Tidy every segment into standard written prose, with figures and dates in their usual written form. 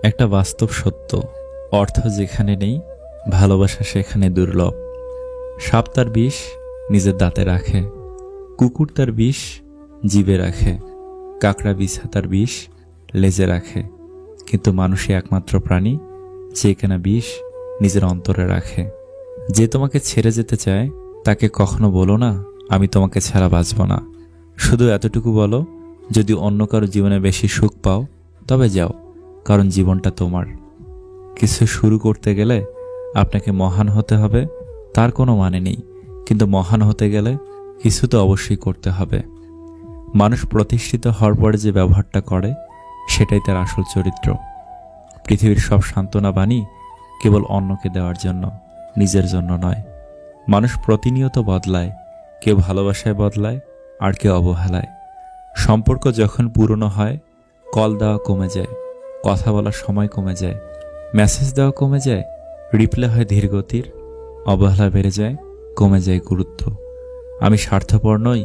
একটা বাস্তব সত্য, অর্থ যেখানে নেই, ভালোবাসা সেখানে দুর্লভ। সাপ তার বিষ নিজের দাঁতে রাখে, কুকুর তার বিষ জিভে রাখে, কাকড়া বিছা তার বিষ লেজে রাখে, কিন্তু মানুষই একমাত্র প্রাণী যে কিনা বিষ নিজের অন্তরে রাখে। যে তোমাকে ছেড়ে যেতে চায় তাকে কখনো বলো না আমি তোমাকে ছাড়া বাঁচব না। শুধু এতটুকু বলো, যদি অন্য কারো জীবনে বেশি সুখ পাও তবে যাও, কারণ জীবনটা তোমার। কিছু শুরু করতে গেলে আপনাকে মহান হতে হবে তার কোনো মানে নেই, কিন্তু মহান হতে গেলে কিছু তো অবশ্যই করতে হবে। মানুষ প্রতিষ্ঠিত হওয়ার পরে যে ব্যবহারটা করে সেটাই তার আসল চরিত্র। পৃথিবীর সব সান্ত্বনা বাণী কেবল অন্যকে দেওয়ার জন্য, নিজের জন্য নয়। মানুষ প্রতিনিয়ত বদলায়, কেউ ভালোবাসায় বদলায় আর কেউ অবহেলায়। সম্পর্ক যখন পুরনো হয় কল দেওয়া কমে যায়, কথা বলার সময় কমে যায়, মেসেজ দেওয়া কমে যায়, রিপ্লাই হয় ধীরগতির, অবহেলা বেড়ে যায়, কমে যায় গুরুত্ব। আমি স্বার্থপর নই,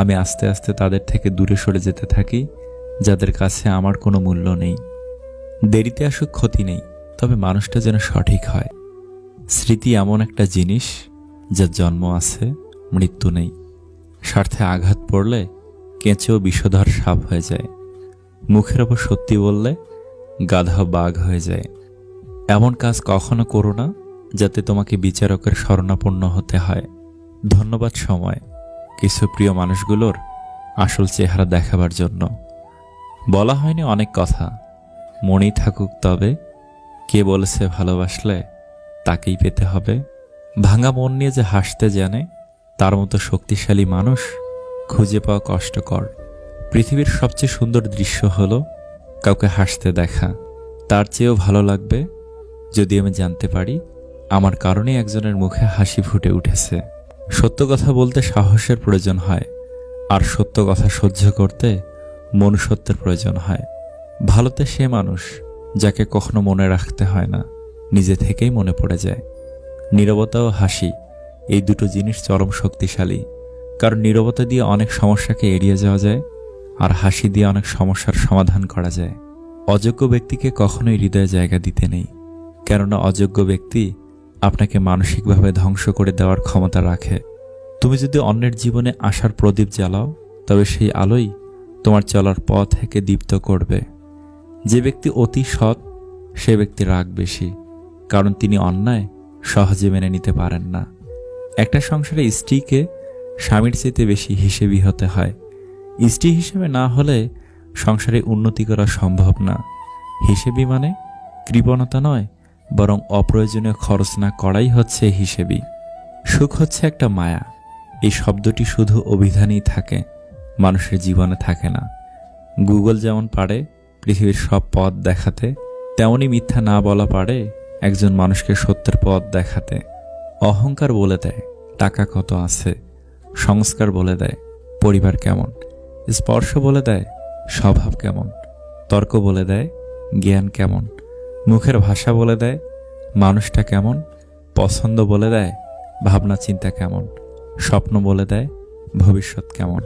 আমি আস্তে আস্তে তাদের থেকে দূরে সরে যেতে থাকি যাদের কাছে আমার কোনো মূল্য নেই। দেরিতে আসুক ক্ষতি নেই, তবে মানুষটা যেন সঠিক হয়। স্মৃতি এমন একটা জিনিস যার জন্ম আছে, মৃত্যু নেই। স্বার্থে আঘাত পড়লে কেঁচেও বিষধর সাপ হয়ে যায়, মুখের ওপর সত্যি বললে গাধা বাঘ হয়ে যায়। এমন কাজ কখনো করো না যাতে তোমাকে বিচারকের শরণাপন্ন হতে হয়। ধন্যবাদ সময়, কিছু প্রিয় মানুষগুলোর আসল চেহারা দেখাবার জন্য। বলা হয়নি অনেক কথা, মনেই থাকুক তবে, কে বলেছে ভালোবাসলে তাকেই পেতে হবে। ভাঙা মন নিয়ে যে হাসতে জানে তার মতো শক্তিশালী মানুষ খুঁজে পাওয়া কষ্টকর। পৃথিবীর সবচেয়ে সুন্দর দৃশ্য হলো কাউকে হাসতে দেখা। তার চেয়েও ভালো লাগবে যদি আমি জানতে পারি আমার কারণে একজনের মুখে হাসি ফুটে উঠেছে। সত্য কথা বলতে সাহসের প্রয়োজন হয়, আর সত্য কথা সহ্য করতে মনুষ্যত্বের প্রয়োজন হয়। ভালোতে সে মানুষ যাকে কখনো মনে রাখতে হয় না, নিজে থেকেই মনে পড়ে যায়। নীরবতা ও হাসি, এই দুটো জিনিস চরম শক্তিশালী, কারণ নীরবতা দিয়ে অনেক সমস্যাকে এড়িয়ে যাওয়া যায়, আর হাসি দিয়ে অনেক সমস্যার সমাধান করা যায়। অযোগ্য ব্যক্তিকে কখনোই হৃদয়ে জায়গা দিতে নেই, কেননা অযোগ্য ব্যক্তি আপনাকে মানসিকভাবে ধ্বংস করে দেওয়ার ক্ষমতা রাখে। তুমি যদি অন্যের জীবনে আশার প্রদীপ জ্বালাও, তবে সেই আলোই তোমার চলার পথ একে দীপ্ত করবে। যে ব্যক্তি অতি সৎ সে ব্যক্তি রাগ বেশি, কারণ তিনি অন্যায় সহজে মেনে নিতে পারেন না। একটা সংসারে স্ত্রীকে স্বামীর চেয়ে বেশি হিসেবি হতে হয়। স্ত্রী হিসেবে না হলে সংসারে উন্নতি করা সম্ভব না। হিসেবি মানে কৃপণতা নয়, বরং অপ্রয়োজনীয় খরচ না করাই হচ্ছে হিসেবি। সুখ হচ্ছে একটা মায়া, এই শব্দটি শুধু অভিধানেই থাকে, মানুষের জীবনে থাকে না। গুগল যেমন পারে পৃথিবীর সব পথ দেখাতে, তেমনি মিথ্যা না বলা পারে একজন মানুষকে সত্যের পথ দেখাতে। অহংকার বলে দেয় টাকা কত আছে, সংস্কার বলে দেয় পরিবার কেমন, স্পর্শ বলে দেয় স্বভাব কেমন, তর্ক বলে দেয় জ্ঞান কেমন, মুখের ভাষা বলে দেয় মানুষটা কেমন, পছন্দ বলে দেয় ভাবনা চিন্তা কেমন, স্বপ্ন বলে দেয় ভবিষ্যৎ কেমন।